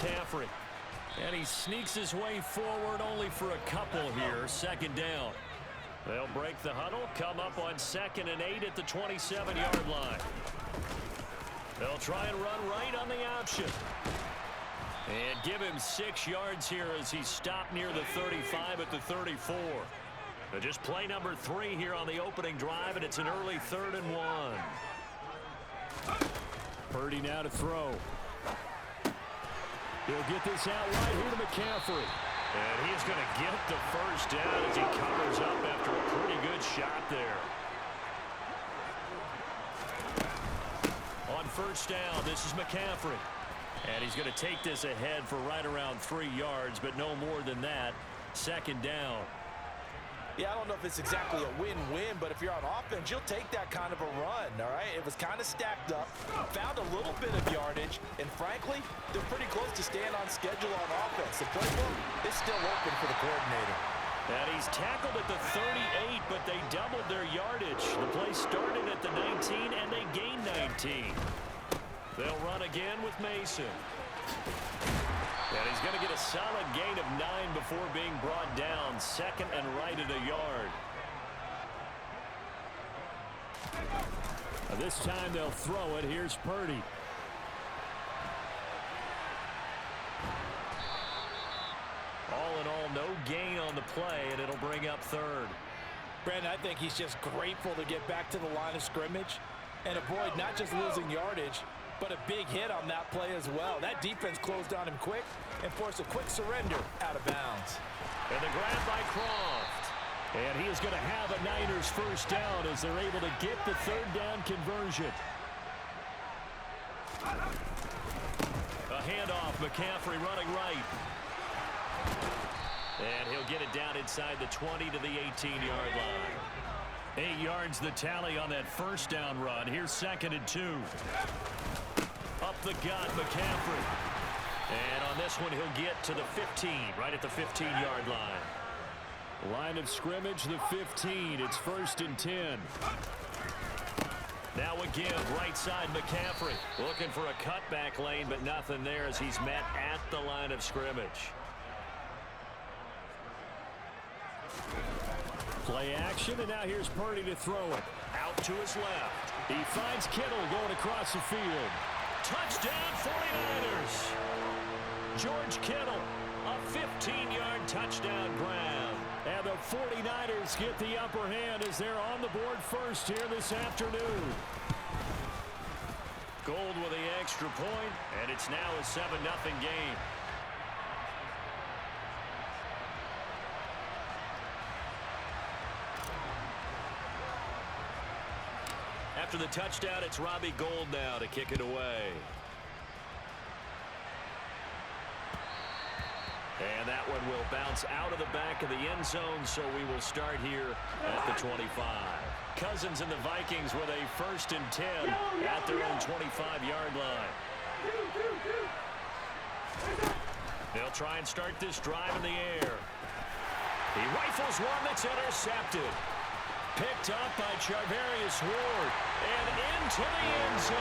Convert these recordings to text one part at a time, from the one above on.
McCaffrey. And he sneaks his way forward only for a couple here. Second down. They'll break the huddle, come up on 2nd and 8 at the 27-yard line. They'll try and run right on the option. And give him 6 yards here as he's stopped near the 35 at the 34. But just play number 3 here on the opening drive, and it's an early 3rd and 1. Purdy now to throw. He'll get this out right here to McCaffrey. And he's going to get the first down as he covers up after a pretty good shot there. On first down, this is McCaffrey. And he's going to take this ahead for right around 3 yards, but no more than that. Second down. Yeah, I don't know if it's exactly a win-win, but if you're on offense, you'll take that kind of a run, all right? It was kind of stacked up, found a little bit of yardage, and frankly, they're pretty close to staying on schedule on offense. The playbook is still open for the coordinator. And he's tackled at the 38, but they doubled their yardage. The play started at the 19, and they gained 19. They'll run again with Mason. And he's going to get a solid gain of 9 before being brought down. 2nd and right at a yard. This time they'll throw it. Here's Purdy. All in all, no gain on the play, and it'll bring up 3rd. Brandon, I think he's just grateful to get back to the line of scrimmage and avoid not just losing yardage, but a big hit on that play as well. That defense closed on him quick and forced a quick surrender out of bounds. And the grab by Croft. And he is going to have a Niners first down as they're able to get the 3rd down conversion. A handoff, McCaffrey running right. And he'll get it down inside the 20 to the 18-yard line. 8 yards the tally on that first down run. Here's 2nd and 2. Up the gut, McCaffrey. And on this one, he'll get to the 15, right at the 15-yard line. Line of scrimmage, the 15. It's 1st and 10. Now again, right side, McCaffrey. Looking for a cutback lane, but nothing there as he's met at the line of scrimmage. Play action, and now here's Purdy to throw it. Out to his left. He finds Kittle going across the field. Touchdown, 49ers. George Kittle, a 15-yard touchdound grab. And the 49ers get the upper hand as they're on the board first here this afternoon. Gold with the extra point, and it's now a 7-0 game. After the touchdown, it's Robbie Gould now to kick it away. And that one will bounce out of the back of the end zone, so we will start here at the 25. Cousins and the Vikings with a 1st and 10 at their own 25-yard line. They'll try and start this drive in the air. He rifles one that's intercepted. Picked up by Charvarius Ward. And into the end zone. A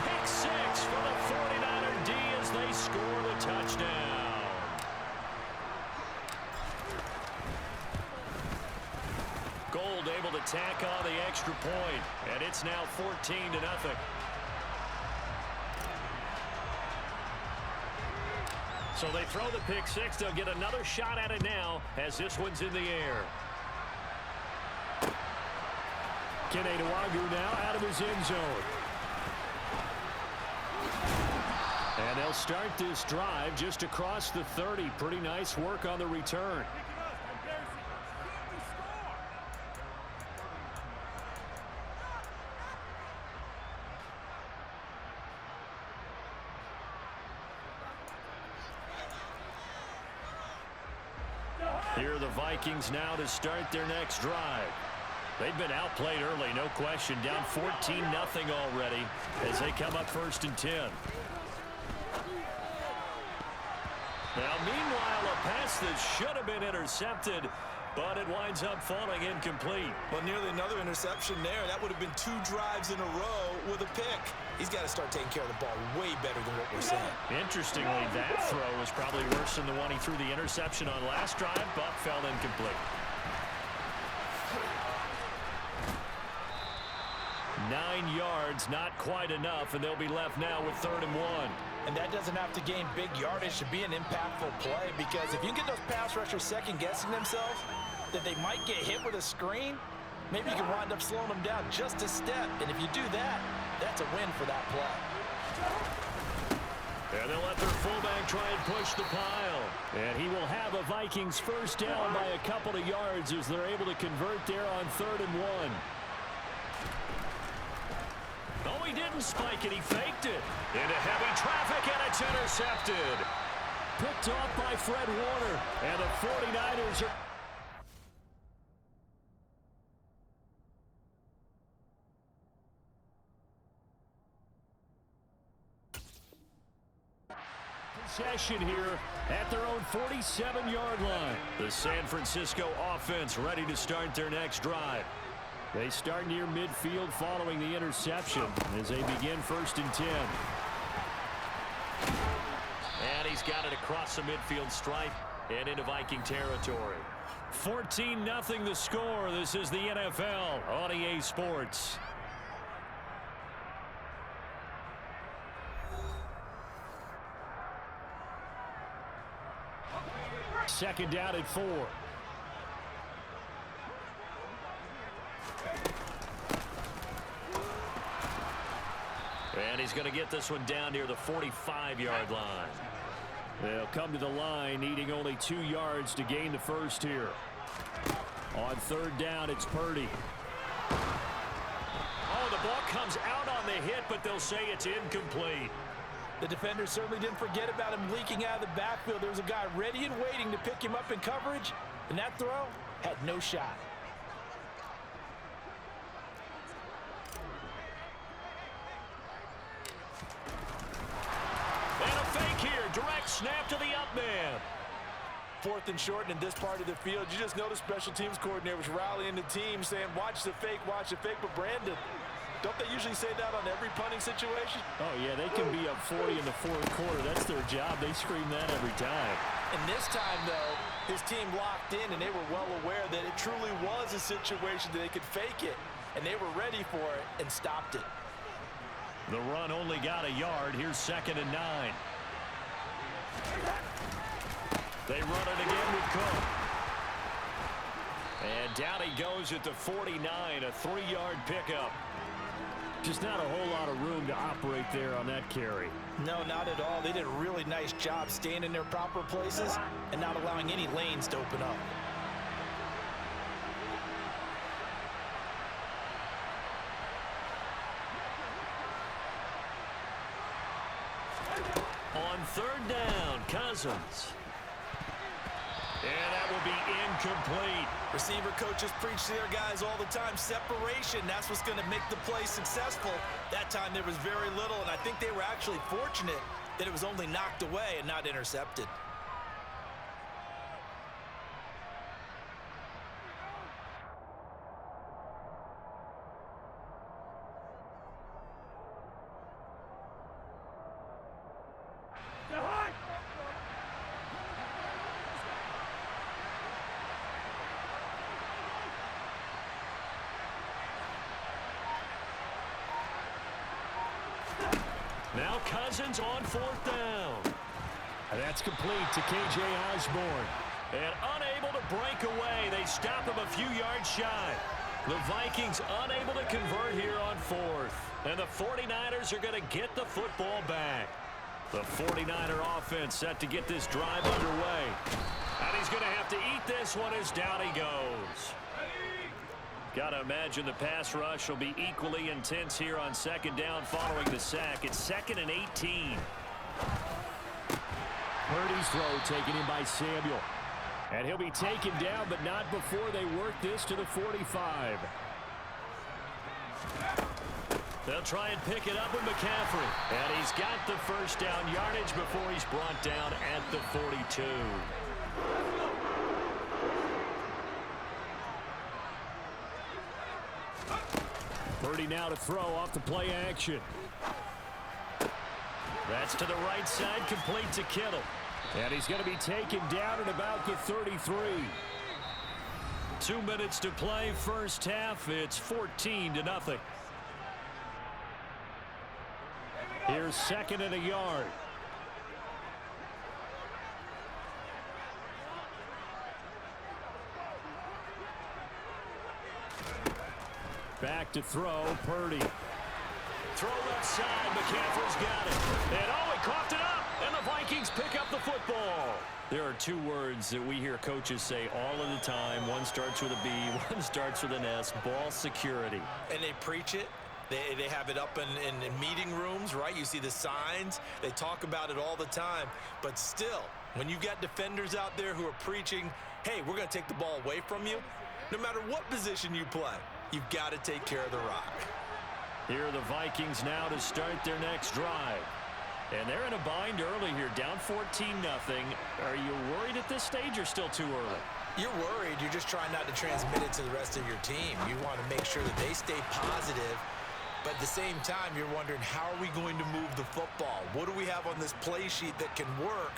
pick 6 for the 49er D as they score the touchdown. Gould able to tack on the extra point. And it's now 14-0. So they throw the pick 6. They'll get another shot at it now as this one's in the air. Cant now out of his end zone. And they'll start this drive just across the 30. Pretty nice work on the return. Here are the Vikings now to start their next drive. They've been outplayed early, no question. Down 14-0 already as they come up 1st and 10. Now, meanwhile, a pass that should have been intercepted but it winds up falling incomplete. Well, nearly another interception there. That would have been 2 drives in a row with a pick. He's got to start taking care of the ball way better than what we're seeing. Interestingly, that throw was probably worse than the one he threw the interception on last drive, but fell incomplete. 9 yards, not quite enough, and they'll be left now with 3rd and 1. And that doesn't have to gain big yardage to be an impactful play, because if you can get those pass rushers second-guessing themselves that they might get hit with a screen, maybe you can wind up slowing them down just a step. And if you do that, that's a win for that play. And they'll let their fullback try and push the pile. And he will have a Vikings first down by a couple of yards as they're able to convert there on 3rd and 1. Oh, he didn't spike it. He faked it. Into heavy traffic, and it's intercepted. Picked off by Fred Warner. And the 49ers are... possession here at their own 47-yard line. The San Francisco offense ready to start their next drive. They start near midfield following the interception as they begin 1st and 10. And he's got it across the midfield stripe and into Viking territory. 14-0 the score. This is the NFL on EA Sports. Second down at 4. And he's going to get this one down near the 45-yard line. They'll come to the line, needing only 2 yards to gain the first here. On 3rd down, it's Purdy. Oh, the ball comes out on the hit, but they'll say it's incomplete. The defender certainly didn't forget about him leaking out of the backfield. There was a guy ready and waiting to pick him up in coverage, and that throw had no shot. And a fake here. Direct snap to the up man. 4th and short, and in this part of the field, you just notice special teams coordinators rallying the team, saying, watch the fake, but Brandon, don't they usually say that on every punting situation? Oh, yeah, they can be up 40 in the 4th quarter. That's their job. They scream that every time. And this time, though, his team locked in, and they were well aware that it truly was a situation that they could fake it, and they were ready for it and stopped it. The run only got a yard. Here's 2nd and 9. They run it again with Cook. And down he goes at the 49, a 3-yard pickup. Just not a whole lot of room to operate there on that carry. No, not at all. They did a really nice job staying in their proper places and not allowing any lanes to open up. On 3rd down, Cousins. And that will be incomplete. Receiver coaches preach to their guys all the time. Separation, that's what's going to make the play successful. That time there was very little, and I think they were actually fortunate that it was only knocked away and not intercepted. Now Cousins on 4th down. And that's complete to K.J. Osborne. And unable to break away. They stop him a few yards shy. The Vikings unable to convert here on 4th. And the 49ers are going to get the football back. The 49er offense set to get this drive underway. And he's going to have to eat this one as down he goes. Got to imagine the pass rush will be equally intense here on 2nd down following the sack. It's 2nd and 18. Purdy's throw taken in by Samuel. And he'll be taken down, but not before they work this to the 45. They'll try and pick it up with McCaffrey. And he's got the first down yardage before he's brought down at the 42. Purdy now to throw off the play action. That's to the right side, complete to Kittle. And he's going to be taken down at about the 33. 2 minutes to play, first half. It's 14-0. Here's second and a yard. Back to throw, Purdy. Throw left side, McCaffrey's got it. And oh, he coughed it up, and the Vikings pick up the football. There are two words that we hear coaches say all of the time. One starts with a B, one starts with an S, ball security. And they preach it. They have it up in meeting rooms, right? You see the signs. They talk about it all the time. But still, when you've got defenders out there who are preaching, hey, we're going to take the ball away from you, no matter what position you play, you've got to take care of the rock. Here are the Vikings now to start their next drive. And they're in a bind early here, down 14-0. Are you worried at this stage or still too early? You're worried. You're just trying not to transmit it to the rest of your team. You want to make sure that they stay positive. But at the same time, you're wondering, how are we going to move the football? What do we have on this play sheet that can work?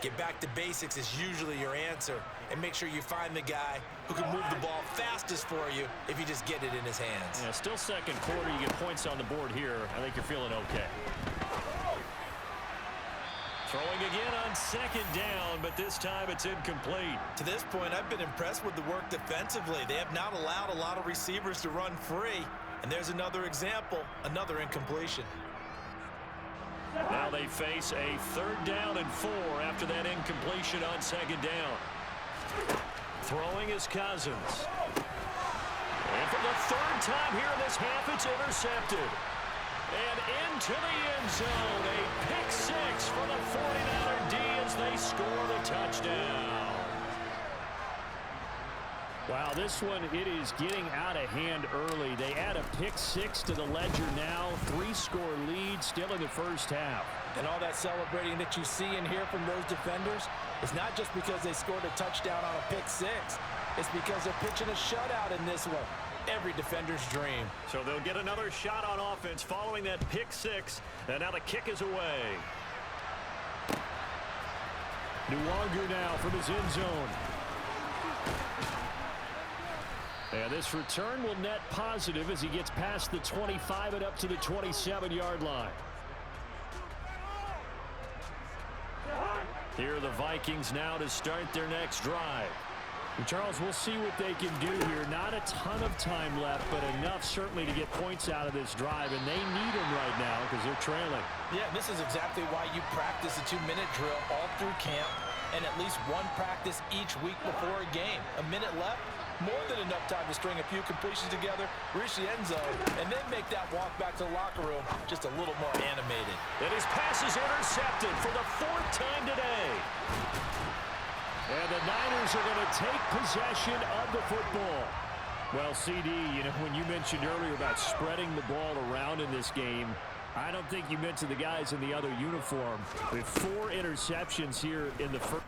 Get back to basics is usually your answer. And make sure you find the guy who can move the ball fastest for you if you just get it in his hands. Yeah, still second quarter. You get points on the board here. I think you're feeling okay. Throwing again on second down, but this time it's incomplete. To this point, I've been impressed with the work defensively. They have not allowed a lot of receivers to run free. And there's another example, another incompletion. Now they face a 3rd down and 4 after that incompletion on second down. Throwing is Cousins. And for the 3rd time here in this half, it's intercepted. And into the end zone, a pick 6 for the 49er D as they score the touchdown. Wow, this one, it is getting out of hand early. They add a pick 6 to the ledger now. 3-score lead still in the first half. And all that celebrating that you see and hear from those defenders is not just because they scored a touchdown on a pick 6. It's because they're pitching a shutout in this one. Every defender's dream. So they'll get another shot on offense following that pick 6. And now the kick is away. Nwangu now from his end zone. And this return will net positive as he gets past the 25 and up to the 27-yard line. Here are the Vikings now to start their next drive. And Charles, we'll see what they can do here. Not a ton of time left, but enough certainly to get points out of this drive. And they need them right now because they're trailing. Yeah, this is exactly why you practice a 2-minute drill all through camp and at least one practice each week before a game. A minute left. More than enough time to string a few completions together, reach the end zone, and then make that walk back to the locker room just a little more animated. And his pass is intercepted for the 4th time today. And the Niners are going to take possession of the football. Well, CD, you know, when you mentioned earlier about spreading the ball around in this game, I don't think you meant to the guys in the other uniform. With 4 interceptions here in the first.